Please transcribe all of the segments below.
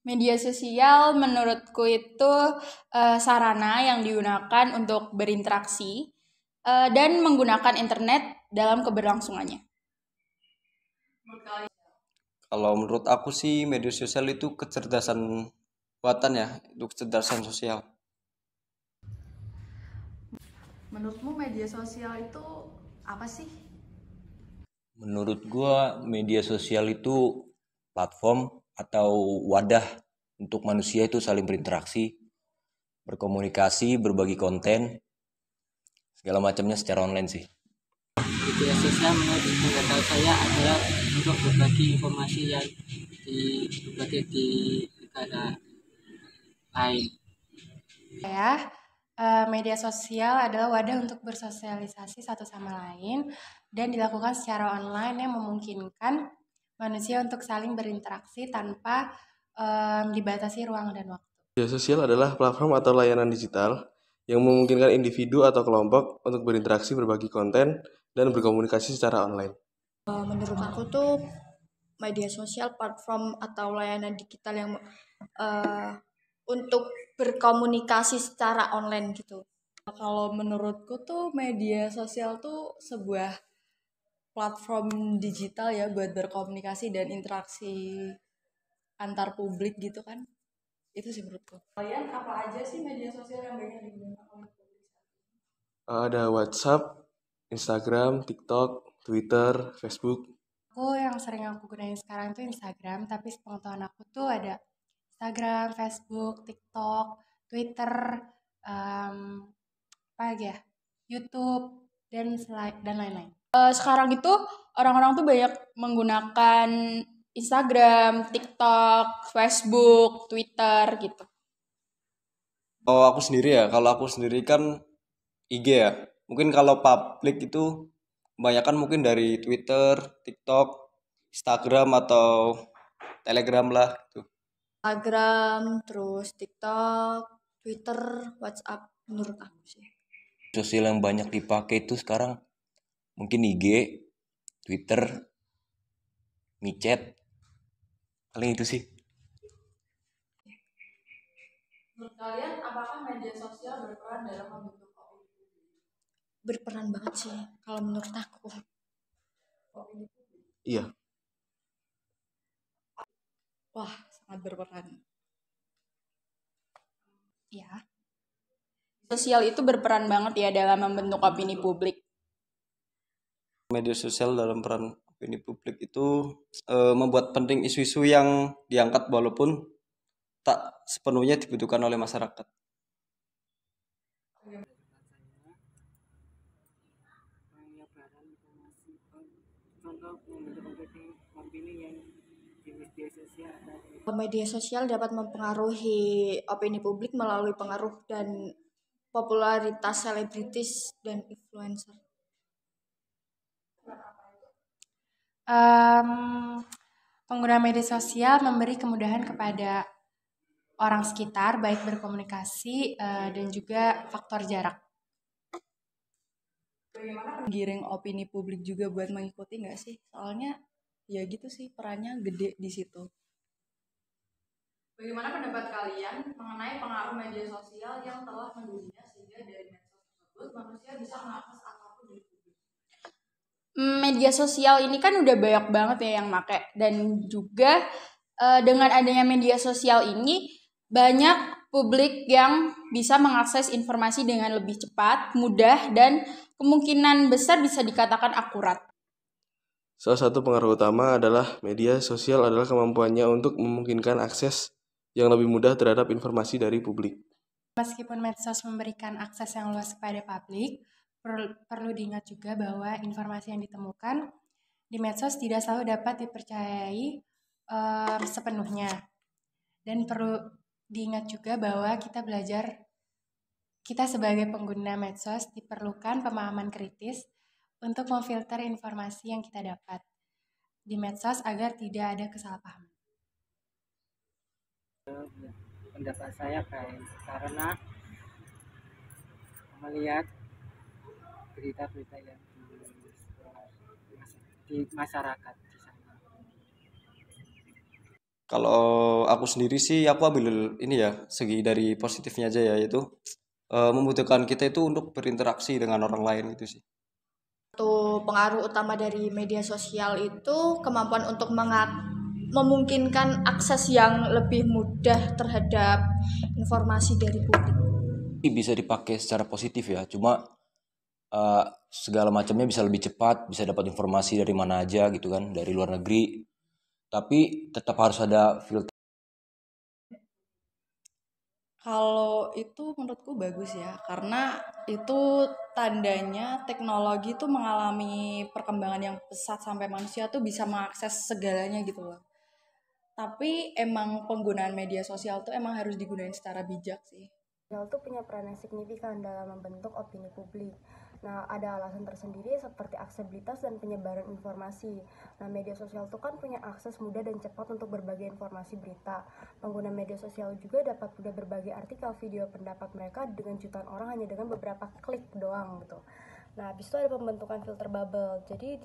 Media sosial menurutku itu sarana yang digunakan untuk berinteraksi dan menggunakan internet dalam keberlangsungannya. Kalau menurut aku sih media sosial itu kecerdasan buatan ya, itu kecerdasan sosial. Menurutmu media sosial itu apa sih? Menurut gua media sosial itu platform atau wadah untuk manusia itu saling berinteraksi, berkomunikasi, berbagi konten, segala macamnya secara online sih. Media sosial menurut pendapat saya adalah untuk berbagi informasi yang berbagi di negara lain. Media sosial adalah wadah untuk bersosialisasi satu sama lain dan dilakukan secara online yang memungkinkan manusia untuk saling berinteraksi tanpa dibatasi ruang dan waktu. Media sosial adalah platform atau layanan digital yang memungkinkan individu atau kelompok untuk berinteraksi, berbagi konten, dan berkomunikasi secara online. Menurut aku tuh media sosial platform atau layanan digital yang untuk berkomunikasi secara online gitu. Kalau menurutku tuh media sosial tuh sebuah platform digital ya buat berkomunikasi dan interaksi antar publik gitu kan. Itu sih menurutku. Kalian apa aja sih media sosial yang banyak digunakan oleh publik? Ada WhatsApp, Instagram, TikTok, Twitter, Facebook. Yang sering aku gunain sekarang tuh Instagram, tapi sepengetahuan aku tuh ada Instagram, Facebook, TikTok, Twitter, apa lagi ya, YouTube, dan lain-lain. Sekarang itu orang-orang tuh banyak menggunakan Instagram, TikTok, Facebook, Twitter gitu. Kalau aku sendiri kan IG ya. Mungkin kalau publik itu kebanyakan mungkin dari Twitter, TikTok, Instagram atau Telegram lah gitu. Instagram, terus TikTok, Twitter, WhatsApp menurut aku sih. Sosial yang banyak dipakai itu sekarang mungkin IG, Twitter, micet, paling itu sih. Menurut kalian, apakah media sosial berperan dalam membentuk opini publik? Berperan banget sih kalau menurut aku. Iya. Wah, sangat berperan. Ya. Sosial itu berperan banget ya dalam membentuk opini publik. Media sosial dalam peran opini publik itu membuat penting isu-isu yang diangkat walaupun tak sepenuhnya dibutuhkan oleh masyarakat. Penyebaran informasi contoh membentuk opini yang di media sosial. Media sosial dapat mempengaruhi opini publik melalui pengaruh dan popularitas selebritis dan influencer. Pengguna media sosial memberi kemudahan kepada orang sekitar, baik berkomunikasi dan juga faktor jarak. Bagaimana menggiring opini publik juga buat mengikuti nggak sih? Soalnya ya gitu sih, perannya gede di situ. Bagaimana pendapat kalian mengenai pengaruh media sosial yang telah mendunia sehingga dari medsos tersebut manusia bisa mengakses apapun di publik? Media sosial ini kan udah banyak banget ya yang make, dan juga dengan adanya media sosial ini banyak publik yang bisa mengakses informasi dengan lebih cepat, mudah, dan kemungkinan besar bisa dikatakan akurat. Salah satu pengaruh utama adalah media sosial adalah kemampuannya untuk memungkinkan akses yang lebih mudah terhadap informasi dari publik. Meskipun medsos memberikan akses yang luas kepada publik, perlu diingat juga bahwa informasi yang ditemukan di medsos tidak selalu dapat dipercayai sepenuhnya. Dan perlu diingat juga bahwa kita sebagai pengguna medsos diperlukan pemahaman kritis untuk memfilter informasi yang kita dapat di medsos agar tidak ada kesalahpahaman. Pendapat saya baik karena melihat berita-berita yang di masyarakat di sana. Kalau aku sendiri sih aku ambil ini ya, segi dari positifnya aja ya, yaitu membutuhkan kita itu untuk berinteraksi dengan orang lain itu sih. Satu pengaruh utama dari media sosial itu kemampuan untuk memungkinkan akses yang lebih mudah terhadap informasi dari publik. Bisa dipakai secara positif ya, cuma segala macamnya bisa lebih cepat, bisa dapat informasi dari mana aja gitu kan, dari luar negeri, tapi tetap harus ada filter. Kalau itu menurutku bagus ya, karena itu tandanya teknologi tuh mengalami perkembangan yang pesat sampai manusia tuh bisa mengakses segalanya gitu loh. Tapi emang penggunaan media sosial tuh emang harus digunain secara bijak sih. Sosial itu punya peran yang signifikan dalam membentuk opini publik. Nah, ada alasan tersendiri seperti aksesibilitas dan penyebaran informasi. Nah, media sosial itu kan punya akses mudah dan cepat untuk berbagai informasi berita. Pengguna media sosial juga dapat mudah berbagi artikel, video, pendapat mereka dengan jutaan orang hanya dengan beberapa klik doang gitu. Nah, habis itu ada pembentukan filter bubble. Jadi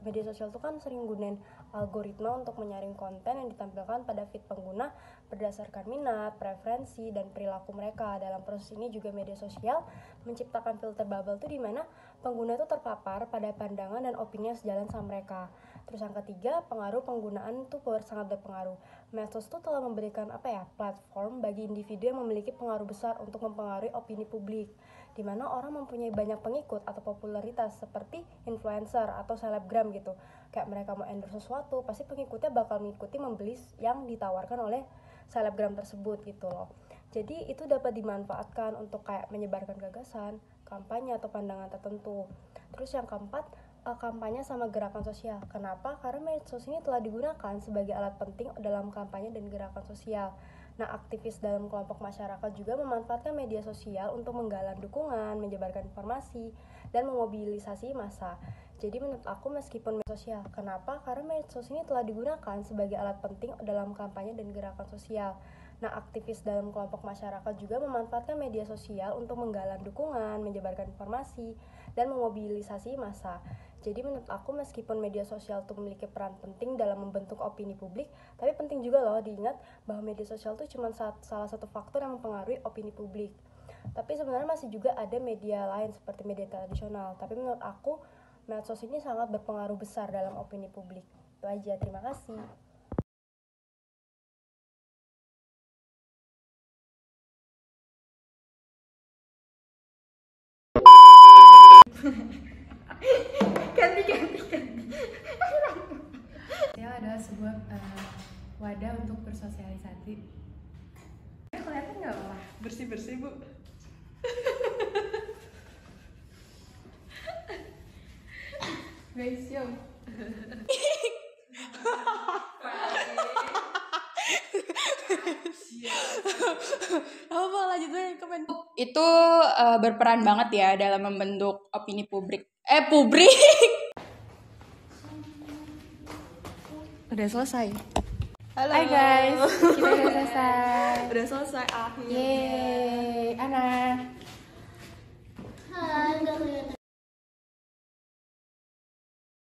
media sosial itu kan sering gunain algoritma untuk menyaring konten yang ditampilkan pada feed pengguna berdasarkan minat, preferensi, dan perilaku mereka. Dalam proses ini juga media sosial menciptakan filter bubble itu di mana pengguna itu terpapar pada pandangan dan opini yang sejalan sama mereka. Terus yang ketiga, pengaruh penggunaan itu sangat berpengaruh. Medsos itu telah memberikan platform bagi individu yang memiliki pengaruh besar untuk mempengaruhi opini publik, di mana orang mempunyai banyak pengikut atau popularitas seperti influencer atau selebgram gitu. Kayak mereka mau endorse sesuatu, pasti pengikutnya bakal mengikuti membeli yang ditawarkan oleh selebgram tersebut gitu loh. Jadi itu dapat dimanfaatkan untuk kayak menyebarkan gagasan, kampanye atau pandangan tertentu. Terus yang keempat, kampanye sama gerakan sosial. Kenapa? Karena medsos ini telah digunakan sebagai alat penting dalam kampanye dan gerakan sosial. Nah, aktivis dalam kelompok masyarakat juga memanfaatkan media sosial untuk menggalang dukungan, menyebarkan informasi, dan memobilisasi massa. Jadi menurut aku meskipun media sosial, kenapa? Karena medsos ini telah digunakan sebagai alat penting dalam kampanye dan gerakan sosial. Nah, aktivis dalam kelompok masyarakat juga memanfaatkan media sosial untuk menggalang dukungan, menyebarkan informasi, dan memobilisasi massa. Jadi menurut aku meskipun media sosial itu memiliki peran penting dalam membentuk opini publik, tapi penting juga loh diingat bahwa media sosial itu cuma salah satu faktor yang mempengaruhi opini publik. Tapi sebenarnya masih juga ada media lain seperti media tradisional. Tapi menurut aku medsos ini sangat berpengaruh besar dalam opini publik. Itu aja, terima kasih. ganti. Sosial adalah sebuah wadah untuk bersosialisasi. Kelihatan nggak apa? Bersih bu. Guys, yo. Apa lanjutnya komen? Itu berperan banget ya dalam membentuk opini publik. Publik. Udah selesai. Halo. Hai guys, kita udah selesai. Udah selesai akhirnya. Yeay, Ana.